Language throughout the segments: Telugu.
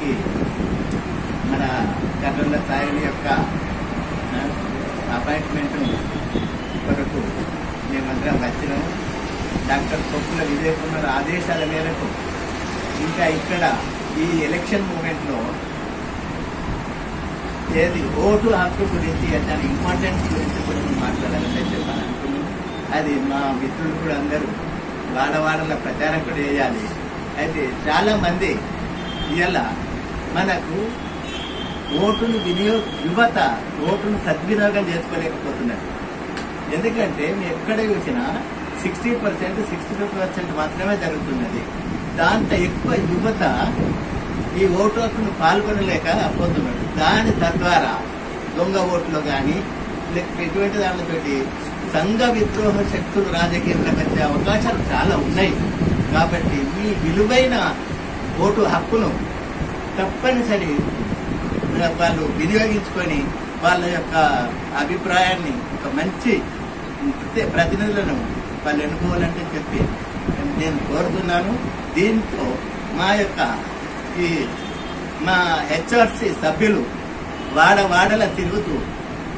ఇక్కడికి మన కర్నూలు సాయిల యొక్క అపాయింట్మెంట్ కొరకు మేమందరం వచ్చినాము. డాక్టర్ కొప్పుల విజయ్ కుమార్ ఆదేశాల మేరకు ఇంకా ఇక్కడ ఈ ఎలక్షన్ మూమెంట్లో ఏది ఓటు హక్కు గురించి దాని ఇంపార్టెన్స్ గురించి కూడా మాట్లాడాలని చెప్పాలనుకున్నాను. అది మా మిత్రులు కూడా అందరూ వాడవాడల ప్రచారం కూడా చేయాలి. అయితే చాలామంది ఇలా మనకు ఓటును యువత ఓటును సద్వినియోగం చేసుకోలేకపోతున్నారు. ఎందుకంటే ఎక్కడ చూసినా 60%, 65% మాత్రమే జరుగుతున్నది. దాంట్లో ఎక్కువ యువత ఈ ఓటు హక్కును పాల్గొనలేకపోతున్నారు. దాని తద్వారా దొంగ ఓట్లు కానీ లేకపోతే ఎటువంటి దానితోటి సంఘ విద్రోహ శక్తులు రాజకీయంలోకి వచ్చే అవకాశాలు చాలా ఉన్నాయి. కాబట్టి ఈ విలువైన ఓటు హక్కును తప్పనిసరి వాళ్ళు వినియోగించుకొని వాళ్ళ యొక్క అభిప్రాయాన్ని ఒక మంచి ప్రతినిధులను వాళ్ళు ఎన్నుకోవాలంటే చెప్పి నేను కోరుతున్నాను. దీంతో మా హెచ్ఆర్సీ సభ్యులు వాడవాడల తిరుగుతూ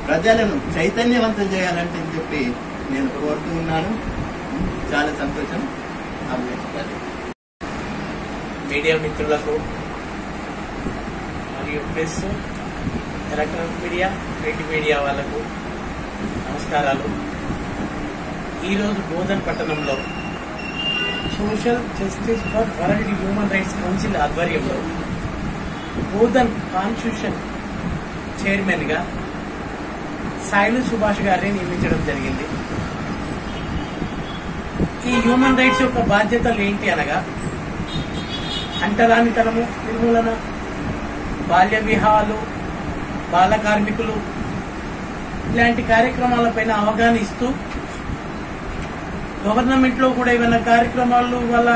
ప్రజలను చైతన్యవంతం చేయాలంటే చెప్పి నేను కోరుతూ ఉన్నాను. చాలా సంతోషం. మీడియా మిత్రులకు మరియు press, electronic media, print media వాళ్లకు నమస్కారాలు. ఈరోజు బోధన్ పట్టణంలో social justice for world human rights council ఆధ్వర్యంలో బోధన్ కాన్స్టిట్యూషన్ చైర్మన్ గా సాయిలు సుభాష్ గారిని నియమించడం జరిగింది. ఈ హ్యూమన్ రైట్స్ యొక్క బాధ్యతలు ఏంటి అనగా అంటరానితనము నిర్మూలన, బాల్య వివాహాలు, బాల కార్మికులు ఇలాంటి కార్యక్రమాలపైన అవగాహన ఇస్తూ గవర్నమెంట్ లో కూడా ఏమైనా కార్యక్రమాలు వాళ్ళ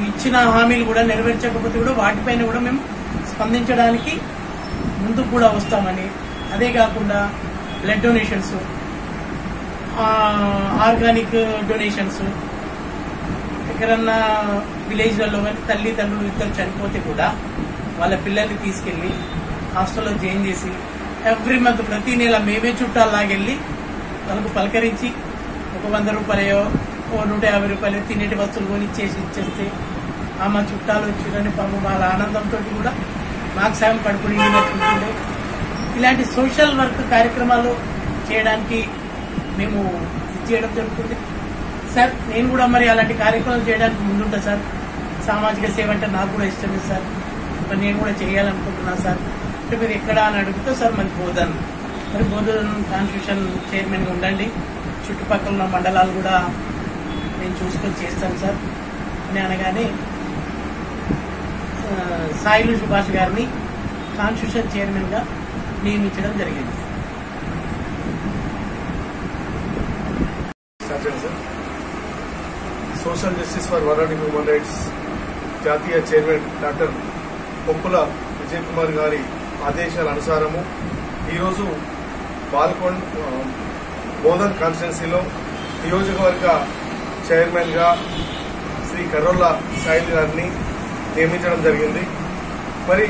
ఇచ్చిన హామీలు కూడా నెరవేర్చకపోతే కూడా వాటిపైన కూడా మేము స్పందించడానికి ముందుకు కూడా వస్తామని, అదే కాకుండా బ్లడ్ డొనేషన్స్, ఆర్గానిక్ డొనేషన్స్, ఎక్కడన్నా విలేజ్లలో కానీ తల్లిదండ్రులు ఇద్దరు చనిపోతే కూడా వాళ్ళ పిల్లల్ని తీసుకెళ్లి హాస్టల్లో జాయిన్ చేసి ఎవ్రీ మంత్ ప్రతి నెల మేమే చుట్టాలాగెళ్ళి వాళ్ళకు పలకరించి ఒక 100 రూపాయలు 150 రూపాయలు తినేటి వస్తువులు కొని ఇచ్చేస్తే మా చుట్టాలు వచ్చిందని పాపం వాళ్ళ ఆనందంతో కూడా మాకు సాయం కడుపు నిండినట్టుండే. ఇలాంటి సోషల్ వర్క్ కార్యక్రమాలు చేయడానికి మేము చేయడం జరుగుతుంది సార్. నేను కూడా మరి అలాంటి కార్యక్రమాలు చేయడానికి ముందుంటా సార్. సామాజిక సేవ అంటే నాకు కూడా ఇష్టమే సార్. మరి నేను కూడా చేయాలనుకుంటున్నాను సార్. అంటే మీరు ఎక్కడ అని అడుగుతా సార్ మరి బోధన్ కాన్స్టిట్యూషన్ చైర్మన్ గా ఉండండి, చుట్టుపక్కల ఉన్న మండలాలు కూడా నేను చూసుకొని చేస్తాను సార్ అని అనగానే సాయిలు సుభాష్ గారిని కాన్స్టిట్యూషన్ చైర్మన్ గా నియమించడం జరిగింది. Social justice for world human rights జాతీయ చైర్మన్ డాక్టర్ కొప్పుల విజయ్ కుమార్ గారి ఆదేశాల అనుసారము ఈరోజు బోధన్ కాన్స్టిట్యున్సీలో నియోజకవర్గ చైర్మన్ గా శ్రీ కర్రోళ్ళ సాయిల్ గారిని నియమించడం జరిగింది. మరి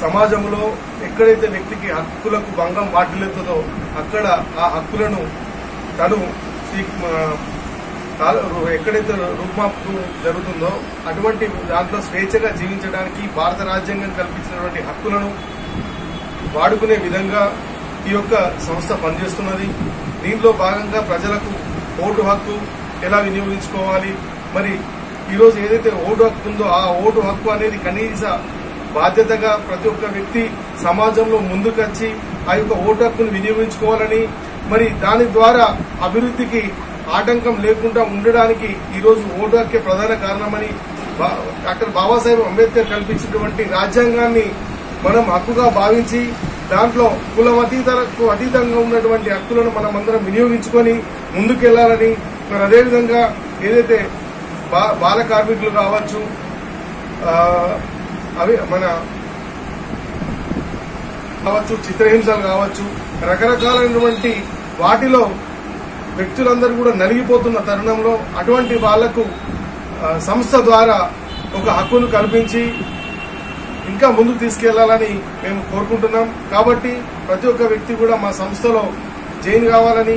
సమాజంలో ఎక్కడైతే వ్యక్తికి హక్కులకు భంగం వాటిల్లుతుందో అక్కడ ఆ హక్కులను తను ఎక్కడైతే రూపుమాపు జరుగుతుందో అటువంటి దాంట్లో స్వేచ్ఛగా జీవించడానికి భారత రాజ్యాంగం కల్పించినటువంటి హక్కులను వాడుకునే విధంగా ఈ యొక్క సంస్థ పనిచేస్తున్నది. దీంట్లో భాగంగా ప్రజలకు ఓటు హక్కు ఎలా వినియోగించుకోవాలి, మరి ఈరోజు ఏదైతే ఓటు హక్కు ఉందో ఆ ఓటు హక్కు అనేది కనీస బాధ్యతగా ప్రతి ఒక్క వ్యక్తి సమాజంలో ముందుకొచ్చి ఆ యొక్క ఓటు హక్కును వినియోగించుకోవాలని, మరి దాని ద్వారా అభివృద్ధికి ఆటంకం లేకుండా ఉండడానికి ఈరోజు ఓటు హక్కే ప్రధాన కారణమని డాక్టర్ బాబాసాహెబ్ అంబేద్కర్ కల్పించినటువంటి రాజ్యాంగాన్ని మనం హక్కుగా భావించి దాంట్లో కులమతీతలకు అతీతంగా ఉన్నటువంటి హక్కులను మనం అందరం వినియోగించుకొని ముందుకెళ్లాలని, మరి అదేవిధంగా ఏదైతే బాల కార్మికులు కావచ్చు, అవి చిత్రహింసలు కావచ్చు, రకరకాలైనటువంటి వాటిలో వ్యక్తులందరూ కూడా నలిగిపోతున్న తరుణంలో అటువంటి వాళ్లకు సంస్థ ద్వారా ఒక హక్కును కల్పించి ఇంకా ముందుకు తీసుకెళ్లాలని మేము కోరుకుంటున్నాం. కాబట్టి ప్రతి ఒక్క వ్యక్తి కూడా మా సంస్థలో జాయిన్ కావాలని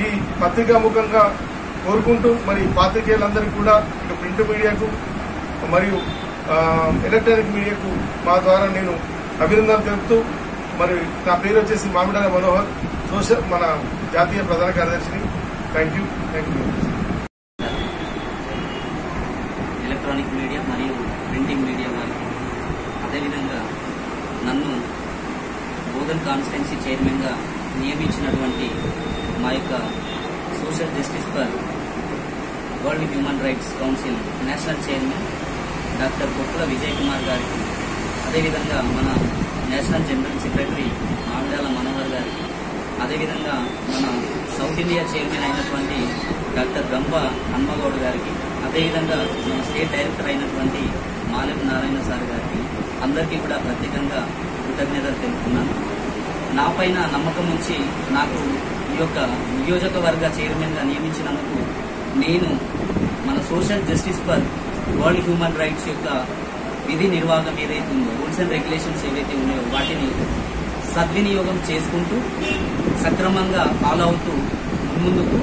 ఈ పత్రికా ముఖంగా కోరుకుంటూ, మరి పాత్రికేయులందరికీ కూడా ఇటు ప్రింట్ మీడియాకు మరియు ఎలక్ట్రానిక్ మీడియాకు మా ద్వారా నేను అభినందనలు తెలుపుతూ, మరి నా పేరు వచ్చేసి మామిడాల మనోహర్, మన జాతీయ ప్రధాన కార్యదర్శిని. Thank you. ఎలక్ట్రానిక్ మీడియా మరియు ప్రింటింగ్ మీడియా వారికి, అదేవిధంగా నన్ను బోధన్ కాన్స్టిట్యున్సీ చైర్మన్గా నియమించినటువంటి మా యొక్క social justice for world human rights council national chairman doctor Koppula Vijay Kumar గారికి, అదేవిధంగా మన national general secretary Mamidala Manohar గారికి, అదేవిధంగా మన సౌత్ ఇండియా చైర్మన్ అయినటువంటి డాక్టర్ గంప హన్మగౌడ్ గారికి, అదేవిధంగా మన స్టేట్ డైరెక్టర్ అయినటువంటి మాలెం నారాయణ సార్ గారికి అందరికీ కూడా ప్రత్యేకంగా కృతజ్ఞతలు తెలుపుతున్నాను. నా పైన నమ్మకం ఉంచి నాకు ఈ యొక్క నియోజకవర్గ చైర్మన్గా నియమించినందుకు నేను మన social justice for world human rights యొక్క విధి నిర్వాహకం ఏదైతే ఉందో, రూల్స్ అండ్ రెగ్యులేషన్స్ ఏవైతే ఉన్నాయో వాటిని సద్వినియోగం చేసుకుంటూ సక్రమంగా ఫాలో అవుతూ ముందుకు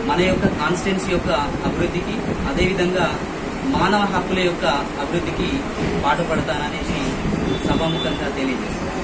మన యొక్క కాన్స్టిట్యున్సీ యొక్క అభివృద్ధికి, అదేవిధంగా మానవ హక్కుల యొక్క అభివృద్ధికి పాటుపడతాననేసి సభాముఖంగా తెలియజేస్తాను.